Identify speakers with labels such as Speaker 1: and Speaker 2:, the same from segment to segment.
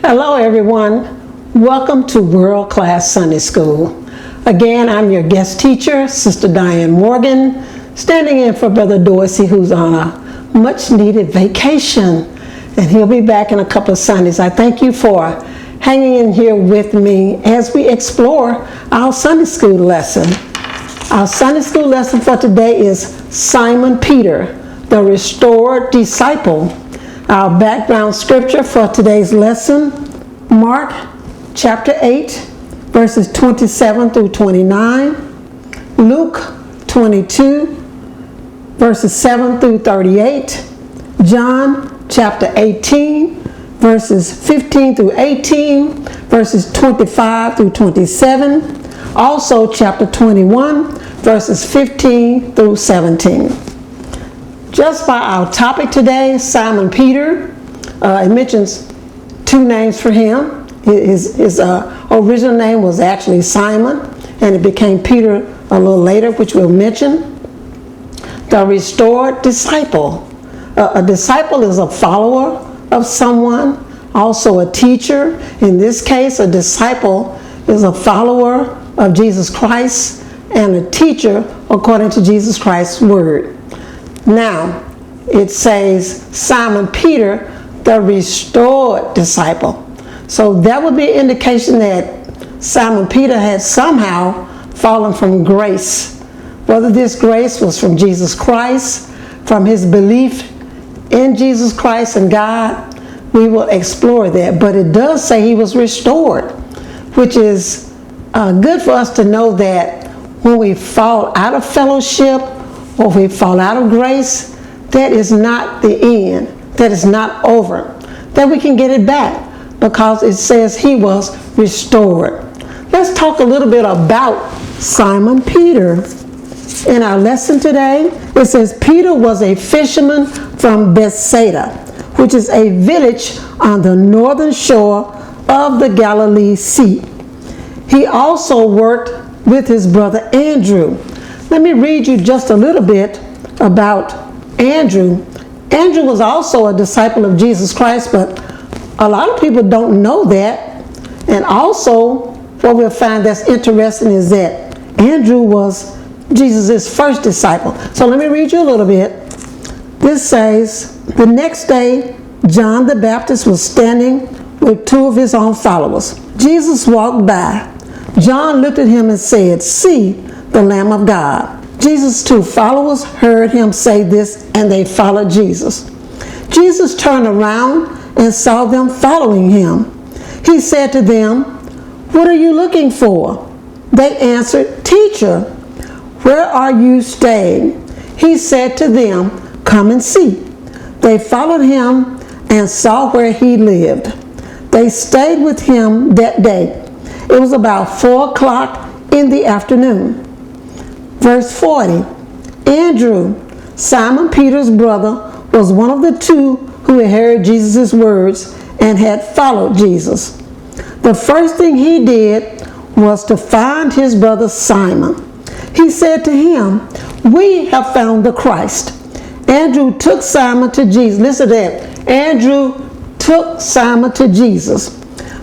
Speaker 1: Hello everyone, welcome to World Class Sunday School. Again, I'm your guest teacher, Sister Diann Morgan, standing in for Brother Dorsey, who's on a much needed vacation, and he'll be back in a couple of Sundays. I thank you for hanging in here with me as we explore our Sunday School lesson. Our Sunday School lesson for today is Simon Peter, the restored disciple. Our background scripture for today's lesson, Mark chapter 8, verses 27 through 29, Luke 22, verses 7 through 38, John chapter 18, verses 15 through 18, verses 25 through 27, also chapter 21, verses 15 through 17. Just by our topic today, Simon Peter, it mentions two names for him. His original name was actually Simon, and it became Peter a little later, which we'll mention. The restored disciple. A disciple is a follower of someone, also a teacher. In this case, a disciple is a follower of Jesus Christ and a teacher according to Jesus Christ's word. Now, it says Simon Peter, the restored disciple. So that would be an indication that Simon Peter had somehow fallen from grace. Whether this grace was from Jesus Christ, from his belief in Jesus Christ and God, we will explore that. But it does say he was restored, which is good for us to know that when we fall out of fellowship, or if we fall out of grace, that is not the end. That is not over. That we can get it back because it says he was restored. Let's talk a little bit about Simon Peter. In our lesson today, it says Peter was a fisherman from Bethsaida, which is a village on the northern shore of the Galilee Sea. He also worked with his brother Andrew. Let me read you just a little bit about Andrew. Andrew was also a disciple of Jesus Christ, but a lot of people don't know that. And also, what we'll find that's interesting is that Andrew was Jesus' first disciple. So let me read you a little bit. This says, the next day, John the Baptist was standing with two of his own followers. Jesus walked by. John looked at him and said, "See, the Lamb of God." Jesus' two followers heard him say this, and they followed Jesus. Jesus turned around and saw them following him. He said to them, "What are you looking for?" They answered, "Teacher, where are you staying?" He said to them, "Come and see." They followed him and saw where he lived. They stayed with him that day. It was about 4 o'clock in the afternoon. Verse 40, Andrew, Simon Peter's brother, was one of the two who had heard Jesus' words and had followed Jesus. The first thing he did was to find his brother Simon. He said to him, "We have found the Christ." Andrew took Simon to Jesus. Listen to that. Andrew took Simon to Jesus.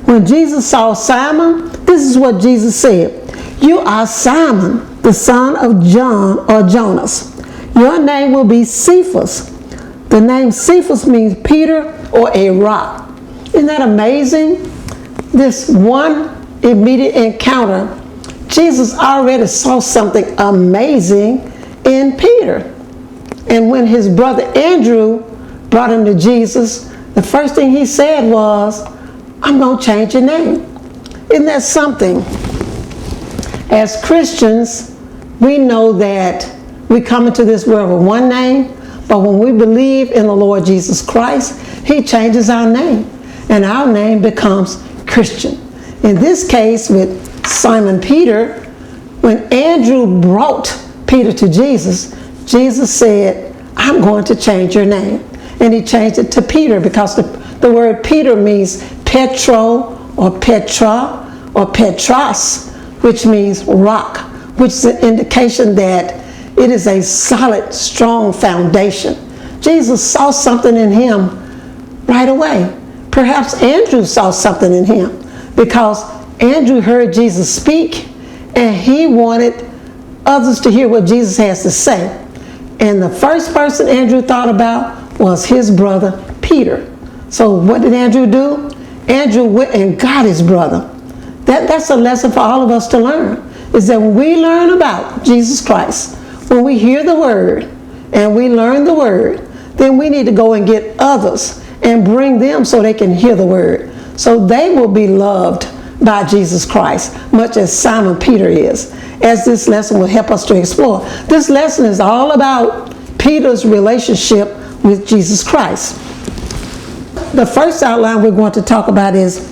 Speaker 1: When Jesus saw Simon, this is what Jesus said. "You are Simon, the son of John or Jonas. Your name will be Cephas." The name Cephas means Peter or a rock. Isn't that amazing? This one immediate encounter, Jesus already saw something amazing in Peter. And when his brother Andrew brought him to Jesus, the first thing he said was, "I'm going to change your name." Isn't that something? As Christians, we know that we come into this world with one name, but when we believe in the Lord Jesus Christ, he changes our name, and our name becomes Christian. In this case, with Simon Peter, when Andrew brought Peter to Jesus, Jesus said, "I'm going to change your name." And he changed it to Peter because the word Peter means Petro or Petra or Petros, which means rock, which is an indication that it is a solid, strong foundation. Jesus saw something in him right away. Perhaps Andrew saw something in him because Andrew heard Jesus speak and he wanted others to hear what Jesus has to say. And the first person Andrew thought about was his brother Peter. So what did Andrew do? Andrew went and got his brother. That's a lesson for all of us to learn, is that when we learn about Jesus Christ, when we hear the word and we learn the word, then we need to go and get others and bring them so they can hear the word, so they will be loved by Jesus Christ, much as Simon Peter is, as this lesson will help us to explore. This lesson is all about Peter's relationship with Jesus Christ. The first outline we're going to talk about is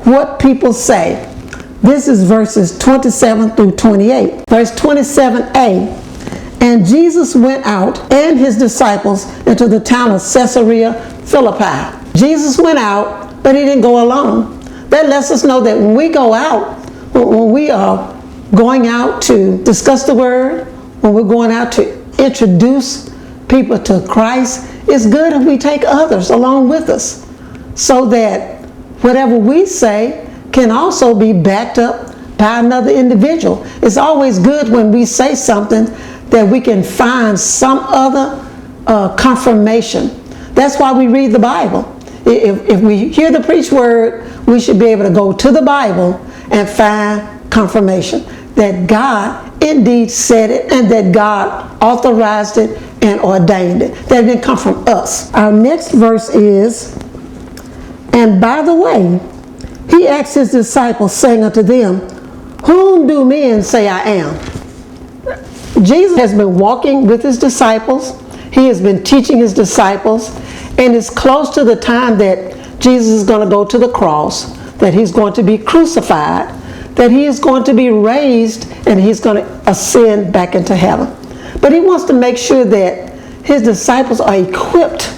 Speaker 1: what people say. This is verses 27 through 28. Verse 27a, and Jesus went out and his disciples into the town of Caesarea Philippi. Jesus went out, but he didn't go alone. That lets us know that when we go out, when we are going out to discuss the word, when we're going out to introduce people to Christ, it's good if we take others along with us, so that whatever we say can also be backed up by another individual. It's always good when we say something that we can find some other confirmation. That's why we read the Bible. If we hear the preached word, we should be able to go to the Bible and find confirmation that God indeed said it and that God authorized it and ordained it. That didn't come from us. Our next verse is, and by the way, he asked his disciples, saying unto them, whom do men say I am? Jesus has been walking with his disciples. He has been teaching his disciples, and it's close to the time that Jesus is going to go to the cross, that he's going to be crucified, that he is going to be raised, and he's going to ascend back into heaven. But he wants to make sure that his disciples are equipped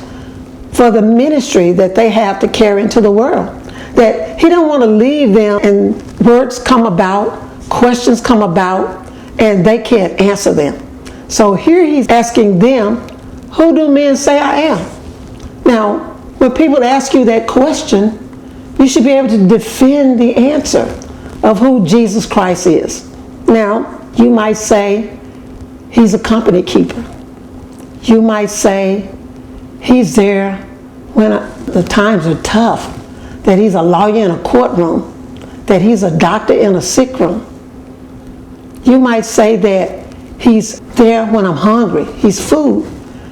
Speaker 1: for the ministry that they have to carry into the world. That he don't want to leave them and words come about, questions come about, and they can't answer them. So here he's asking them, who do men say I am? Now, when people ask you that question, you should be able to defend the answer of who Jesus Christ is. Now, you might say he's a company keeper. You might say he's there when the times are tough, that he's a lawyer in a courtroom, that he's a doctor in a sick room. You might say that he's there when I'm hungry, he's food,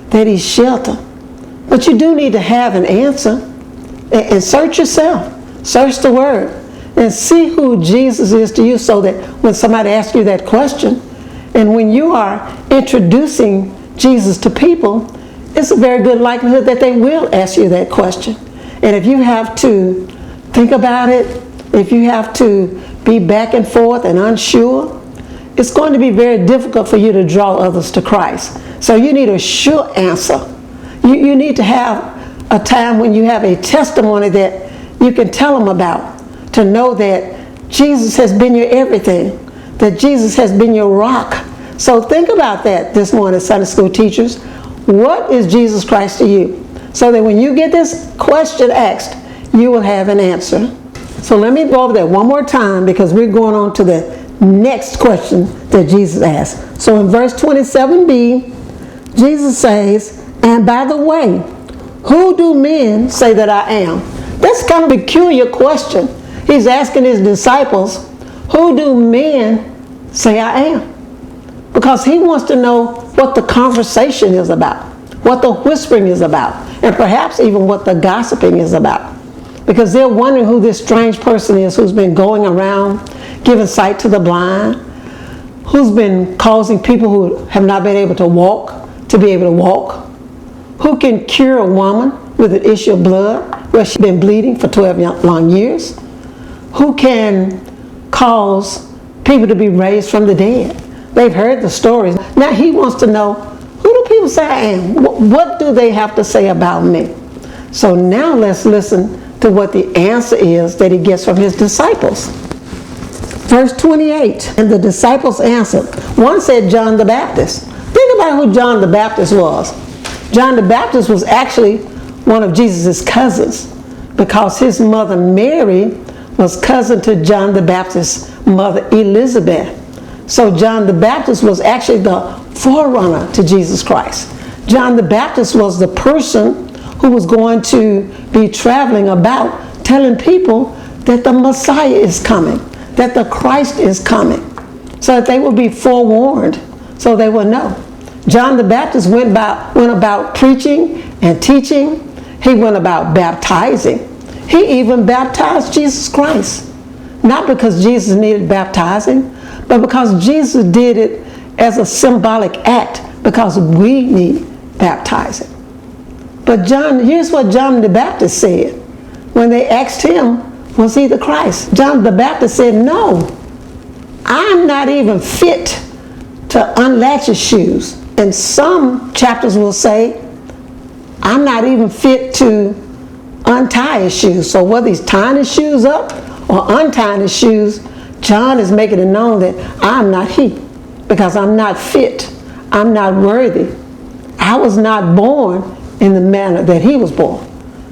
Speaker 1: that he's shelter. But you do need to have an answer, and search yourself, search the word, and see who Jesus is to you, so that when somebody asks you that question, and when you are introducing Jesus to people, it's a very good likelihood that they will ask you that question. And if you have to think about it, if you have to be back and forth and unsure, it's going to be very difficult for you to draw others to Christ. So you need a sure answer. You need to have a time when you have a testimony that you can tell them about, to know that Jesus has been your everything, that Jesus has been your rock. So think about that this morning, Sunday school teachers. What is Jesus Christ to you? So that when you get this question asked, you will have an answer. So let me go over that one more time, because we're going on to the next question that Jesus asked. So in verse 27b, Jesus says, and by the way, who do men say that I am? That's kind of a peculiar question. He's asking his disciples, who do men say I am? Because he wants to know what the conversation is about, what the whispering is about, and perhaps even what the gossiping is about. Because they're wondering who this strange person is who's been going around giving sight to the blind, who's been causing people who have not been able to walk to be able to walk, who can cure a woman with an issue of blood where she's been bleeding for 12 long years, who can cause people to be raised from the dead. They've heard the stories. Now he wants to know, who do people say I am? What do they have to say about me? So now let's listen to what the answer is that he gets from his disciples. Verse 28, and the disciples answered. One said John the Baptist. Think about who John the Baptist was. John the Baptist was actually one of Jesus' cousins. because his mother Mary was cousin to John the Baptist's mother Elizabeth. So John the Baptist was actually the forerunner to Jesus Christ. John the Baptist was the person who was going to be traveling about telling people that the Messiah is coming, that the Christ is coming, so that they will be forewarned, so they will know. John the Baptist went about preaching and teaching. He went about baptizing. He even baptized Jesus Christ. Not because Jesus needed baptizing, but because Jesus did it as a symbolic act, because we need baptizing. But here's what John the Baptist said when they asked him, was he the Christ? John the Baptist said, no, I'm not even fit to unlatch his shoes. And some chapters will say, I'm not even fit to untie his shoes. So whether he's tying his shoes up or untying his shoes, John is making it known that I'm not he, because I'm not fit. I'm not worthy. I was not born in the manner that he was born.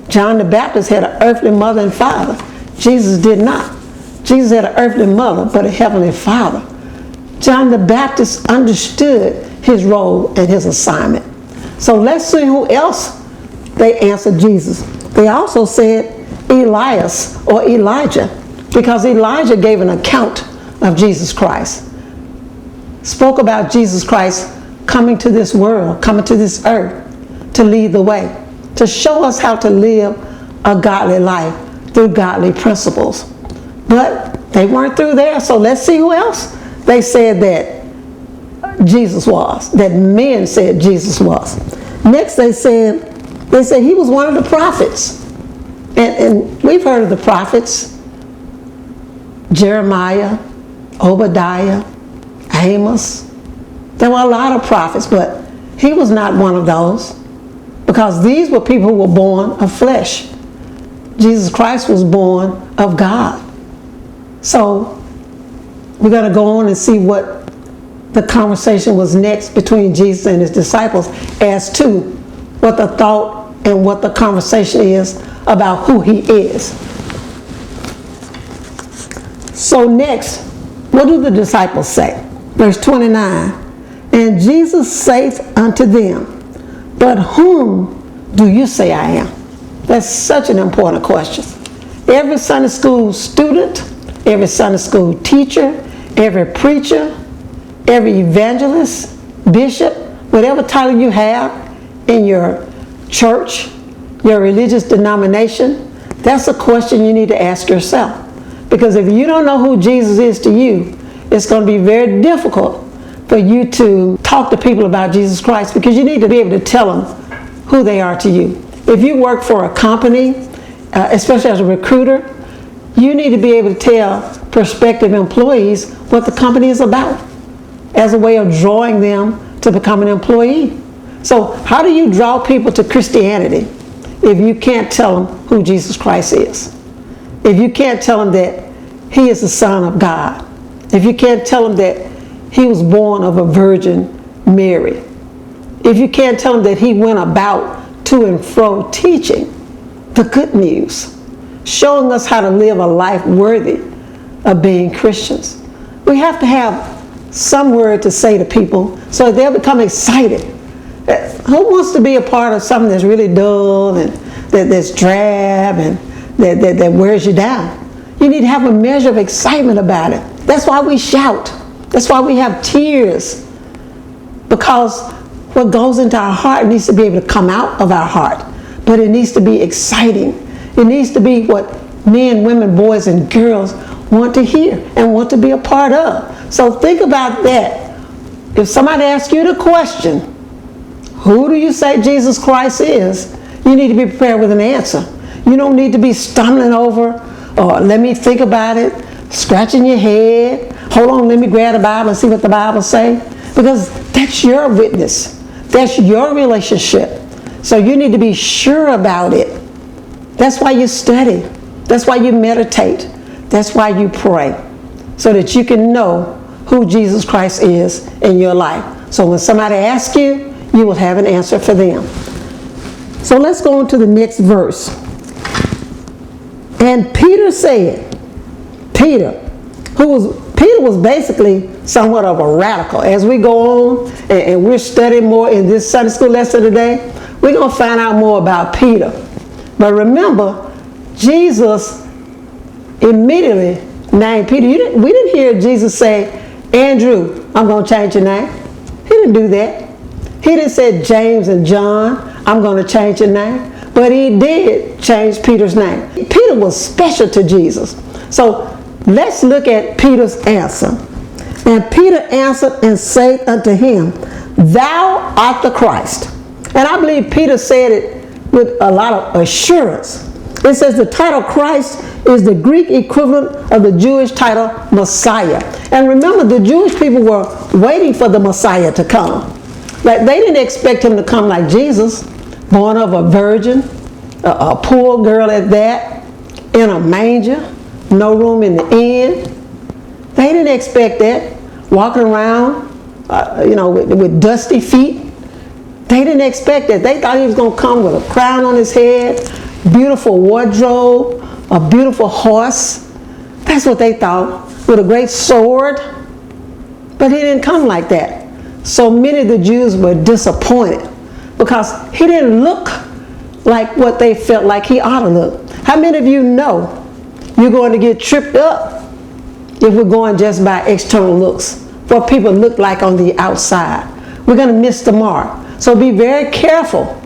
Speaker 1: John the Baptist had an earthly mother and father. Jesus did not. Jesus had an earthly mother, but a heavenly father. John the Baptist understood his role and his assignment. So let's see who else they answered Jesus. They also said Elias or Elijah, because Elijah gave an account of Jesus Christ. Spoke about Jesus Christ coming to this world, coming to this earth to lead the way, to show us how to live a godly life through godly principles. But they weren't through there, so let's see who else they said that Jesus was, that men said Jesus was. Next they said he was one of the prophets. And we've heard of the prophets: Jeremiah, Obadiah, Amos. There were a lot of prophets, but he was not one of those, because these were people who were born of flesh. Jesus Christ was born of God. So we're going to go on and see what the conversation was next between Jesus and his disciples as to what the thought and what the conversation is about who he is. So next, what do the disciples say? Verse 29, and Jesus saith unto them, but whom do you say I am? That's such an important question. Every Sunday school student, every Sunday school teacher, every preacher, every evangelist, bishop, whatever title you have in your church, your religious denomination, that's a question you need to ask yourself. Because if you don't know who Jesus is to you, it's going to be very difficult for you to talk to people about Jesus Christ, because you need to be able to tell them who they are to you. If you work for a company, especially as a recruiter, you need to be able to tell prospective employees what the company is about as a way of drawing them to become an employee. So how do you draw people to Christianity if you can't tell them who Jesus Christ is? If you can't tell them that he is the Son of God? If you can't tell them that he was born of a Virgin Mary? If you can't tell them that he went about to and fro teaching the good news, showing us how to live a life worthy of being Christians? We have to have some word to say to people so they'll become excited. Who wants to be a part of something that's really dull and that's drab and that wears you down? You need to have a measure of excitement about it. That's why we shout. That's why we have tears, because what goes into our heart needs to be able to come out of our heart, but it needs to be exciting. It needs to be what men, women, boys, and girls want to hear and want to be a part of. So think about that. If somebody asks you the question, who do you say Jesus Christ is? You need to be prepared with an answer. You don't need to be stumbling over, or let me think about it, scratching your head. Hold on, let me grab the Bible and see what the Bible say. Because that's your witness. That's your relationship. So you need to be sure about it. That's why you study. That's why you meditate. That's why you pray. So that you can know who Jesus Christ is in your life. So when somebody asks you, you will have an answer for them. So let's go on to the next verse. And Peter said, Peter was basically somewhat of a radical. As we go on and we're studying more in this Sunday school lesson today, we're going to find out more about Peter. But remember, Jesus immediately named Peter. We didn't hear Jesus say, Andrew, I'm going to change your name. He didn't do that. He didn't say James and John, I'm going to change your name. But he did change Peter's name. Peter was special to Jesus. So let's look at Peter's answer. And Peter answered and said unto him, Thou art the Christ. And I believe Peter said it with a lot of assurance. It says the title Christ is the Greek equivalent of the Jewish title Messiah. And remember, the Jewish people were waiting for the Messiah to come. Like, they didn't expect him to come like Jesus, born of a virgin, a poor girl at that, in a manger, no room in the inn. They didn't expect that, walking around, with dusty feet. They didn't expect that. They thought he was going to come with a crown on his head, beautiful wardrobe, a beautiful horse. That's what they thought, with a great sword. But he didn't come like that. So many of the Jews were disappointed because he didn't look like what they felt like he ought to look. How many of you know you're going to get tripped up if we're going just by external looks, what people look like on the outside? We're going to miss the mark. So be very careful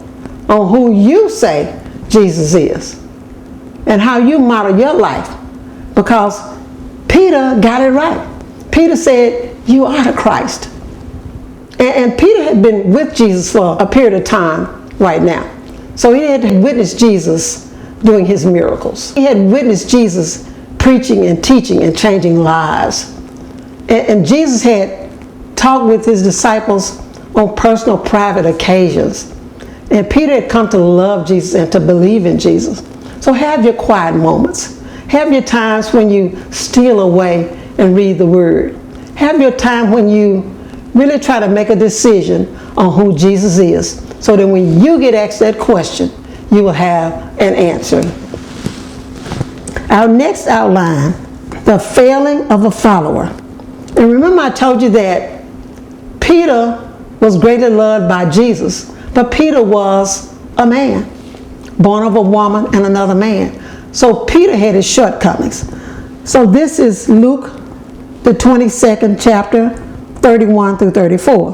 Speaker 1: on who you say Jesus is and how you model your life, because Peter got it right. Peter said, you are the Christ. And Peter had been with Jesus for a period of time right now. So he had witnessed Jesus doing his miracles. He had witnessed Jesus preaching and teaching and changing lives. And Jesus had talked with his disciples on personal, private occasions. And Peter had come to love Jesus and to believe in Jesus. So have your quiet moments. Have your times when you steal away and read the Word. Have your time when you really try to make a decision on who Jesus is, so that when you get asked that question, you will have an answer. Our next outline, the failing of a follower. And remember, I told you that Peter was greatly loved by Jesus, but Peter was a man, born of a woman and another man. So Peter had his shortcomings. So this is Luke, the 22nd chapter, 31 through 34.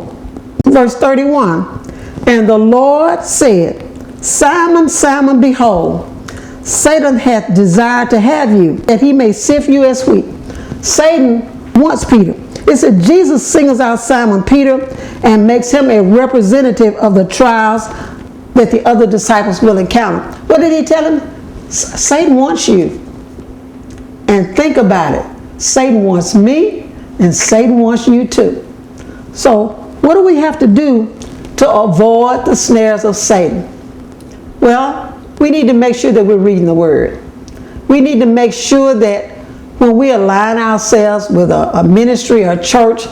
Speaker 1: Verse 31, and the Lord said, Simon, Simon, behold, Satan hath desired to have you, that he may sift you as wheat. Satan wants Peter. It said Jesus singles out Simon Peter and makes him a representative of the trials that the other disciples will encounter. What did he tell him? Satan wants you. And think about it. Satan wants me, and Satan wants you too. So what do we have to do to avoid the snares of Satan? Well, we need to make sure that we're reading the Word. We need to make sure that when we align ourselves with a ministry or church,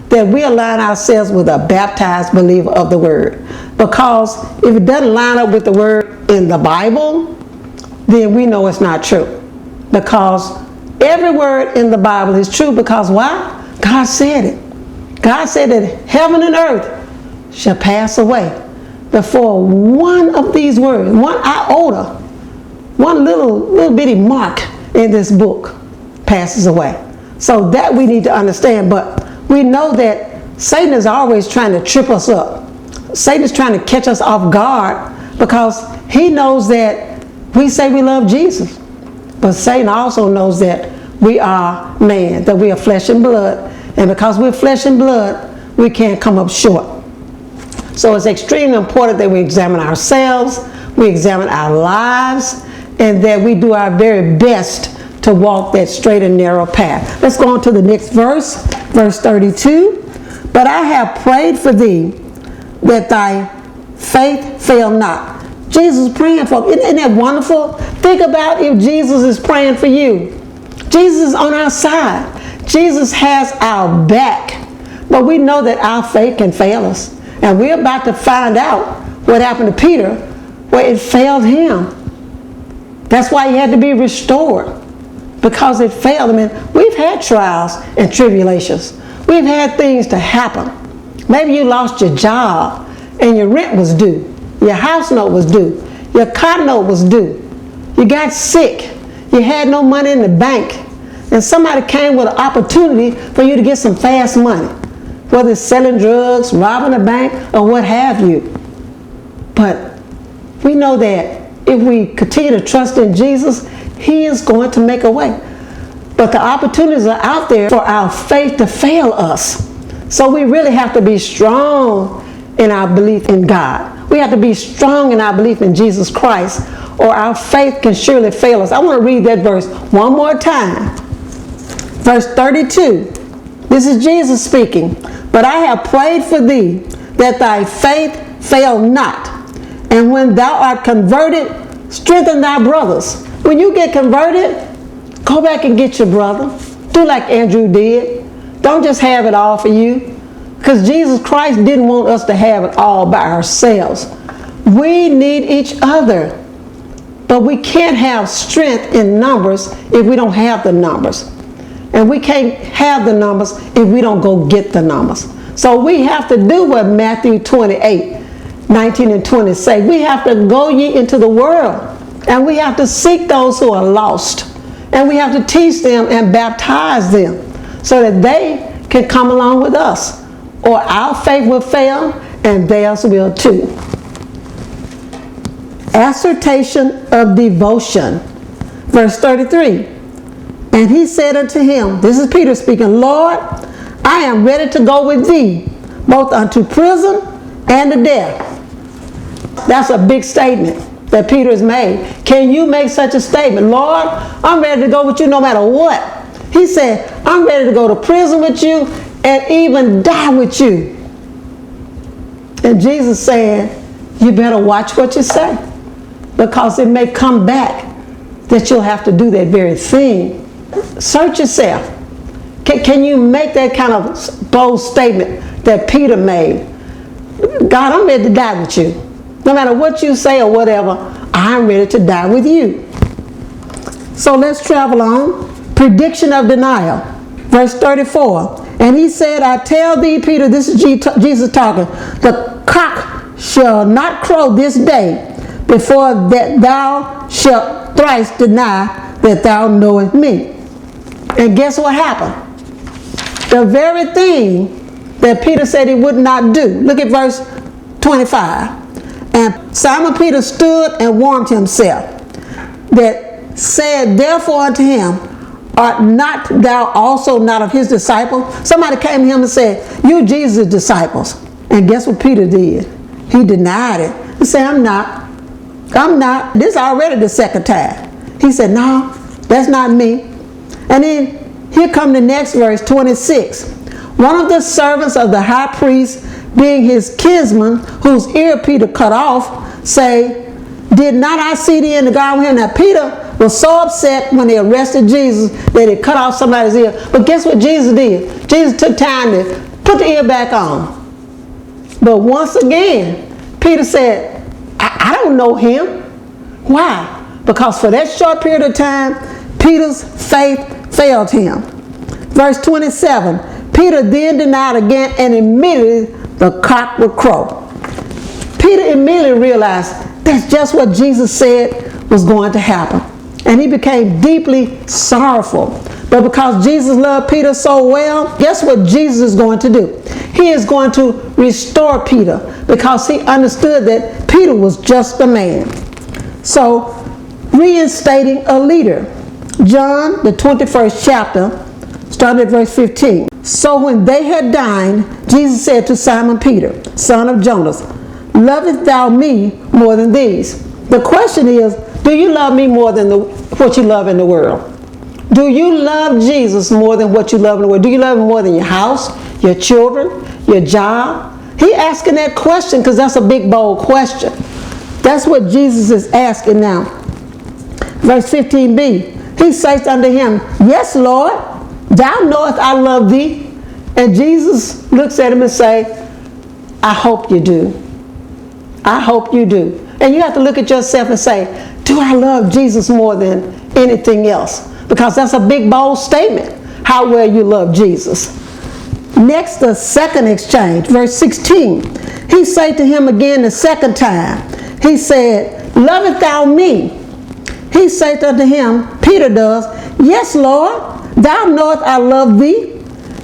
Speaker 1: that we align ourselves with a baptized believer of the Word. Because if it doesn't line up with the Word in the Bible, then we know it's not true. Because every word in the Bible is true. Because why? God said it. God said that heaven and earth shall pass away before one of these words, one iota, one little bitty mark in this book passes away. So that we need to understand. But we know that Satan is always trying to trip us up. Satan is trying to catch us off guard, because he knows that we say we love Jesus. But Satan also knows that we are man, that we are flesh and blood. And because we're flesh and blood, we can't come up short. So it's extremely important that we examine ourselves, we examine our lives, and that we do our very best to walk that straight and narrow path. Let's go on to the next verse, verse 32. But I have prayed for thee that thy faith fail not. Jesus is praying for us. Isn't that wonderful? Think about if Jesus is praying for you. Jesus is on our side. Jesus has our back. But we know that our faith can fail us. And we're about to find out what happened to Peter, where it failed him. That's why he had to be restored, because it failed. I mean, we've had trials and tribulations. We've had things to happen. Maybe you lost your job and your rent was due. Your house note was due. Your car note was due. You got sick. You had no money in the bank. And somebody came with an opportunity for you to get some fast money, whether it's selling drugs, robbing a bank, or what have you. But we know that if we continue to trust in Jesus, he is going to make a way. But the opportunities are out there for our faith to fail us. So we really have to be strong in our belief in God. We have to be strong in our belief in Jesus Christ, or our faith can surely fail us. I want to read that verse one more time. Verse 32. This is Jesus speaking. But I have prayed for thee, that thy faith fail not. And when thou art converted, strengthen thy brothers. When you get converted, go back and get your brother. Do like Andrew did. Don't just have it all for you. Because Jesus Christ didn't want us to have it all by ourselves. We need each other. But we can't have strength in numbers if we don't have the numbers. And we can't have the numbers if we don't go get the numbers. So we have to do what Matthew 28, 19 and 20 say. We have to go ye into the world. And we have to seek those who are lost. And we have to teach them and baptize them so that they can come along with us. Or our faith will fail and theirs will too. Assertion of devotion. Verse 33. And he said unto him, this is Peter speaking, Lord, I am ready to go with thee, both unto prison and to death. That's a big statement that Peter has made. Can you make such a statement? Lord, I'm ready to go with you no matter what. He said, I'm ready to go to prison with you and even die with you. And Jesus said, you better watch what you say, because it may come back that you'll have to do that very thing. Search yourself. Can you make that kind of bold statement that Peter made? God, I'm ready to die with you. No matter what you say or whatever, I'm ready to die with you. So let's travel on. Prediction of denial. Verse 34. And he said, I tell thee, Peter, this is Jesus talking, the cock shall not crow this day before that thou shalt thrice deny that thou knowest me. And guess what happened? The very thing that Peter said he would not do. Look at verse 25. And Simon Peter stood and warmed himself, that said therefore unto him, art not thou also not of his disciples? Somebody came to him and said, you Jesus' disciples. And guess what Peter did? He denied it. He said, I'm not. I'm not. This is already the second time. He said, no, that's not me. And then here come the next verse, 26. One of the servants of the high priest, being his kinsman, whose ear Peter cut off, say, did not I see thee in the garden with him? Now Peter was so upset when they arrested Jesus that he cut off somebody's ear. But guess what Jesus did? Jesus took time to put the ear back on. But once again, Peter said, I don't know him. Why? Because for that short period of time, Peter's faith failed him. Verse 27, Peter then denied again, and immediately the cock would crow. Peter immediately realized that's just what Jesus said was going to happen. And he became deeply sorrowful. But because Jesus loved Peter so well, guess what Jesus is going to do? He is going to restore Peter, because he understood that Peter was just a man. So, reinstating a leader. John, the 21st chapter, starting at verse 15. So when they had dined, Jesus said to Simon Peter, son of Jonas, lovest thou me more than these? The question is, do you love me more than what you love in the world? Do you love Jesus more than what you love in the world? Do you love him more than your house, your children, your job? He asking that question because that's a big, bold question. That's what Jesus is asking now. Verse 15b. He says unto him, yes, Lord, thou knowest I love thee. And Jesus looks at him and say, I hope you do. I hope you do. And you have to look at yourself and say, do I love Jesus more than anything else? Because that's a big, bold statement, how well you love Jesus. Next, the second exchange, verse 16. He said to him again the second time, he said, lovest thou me? He said unto him, Peter does, yes, Lord, thou knowest I love thee.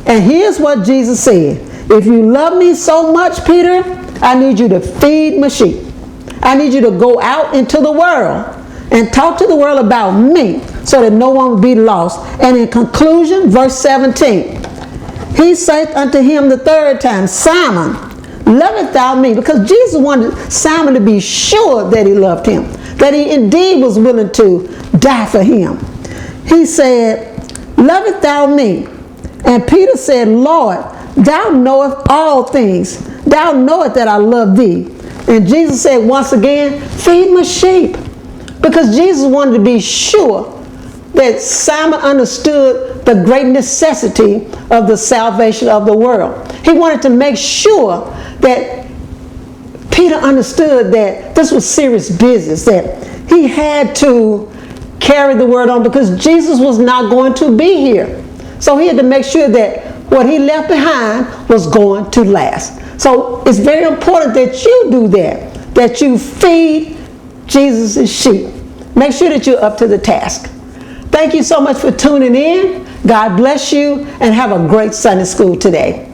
Speaker 1: And here's what Jesus said, if you love me so much, Peter, I need you to feed my sheep. I need you to go out into the world and talk to the world about me so that no one will be lost. And in conclusion, verse 17, he said unto him the third time, Simon, lovest thou me? Because Jesus wanted Simon to be sure that he loved him, that he indeed was willing to die for him. He said, lovest thou me? And Peter said, Lord, thou knowest all things. Thou knowest that I love thee. And Jesus said once again, feed my sheep. Because Jesus wanted to be sure that Simon understood the great necessity of the salvation of the world. He wanted to make sure that Peter understood that this was serious business, that he had to carry the word on because Jesus was not going to be here. So he had to make sure that what he left behind was going to last. So it's very important that you do that you feed Jesus' sheep. Make sure that you're up to the task. Thank you so much for tuning in. God bless you and have a great Sunday school today.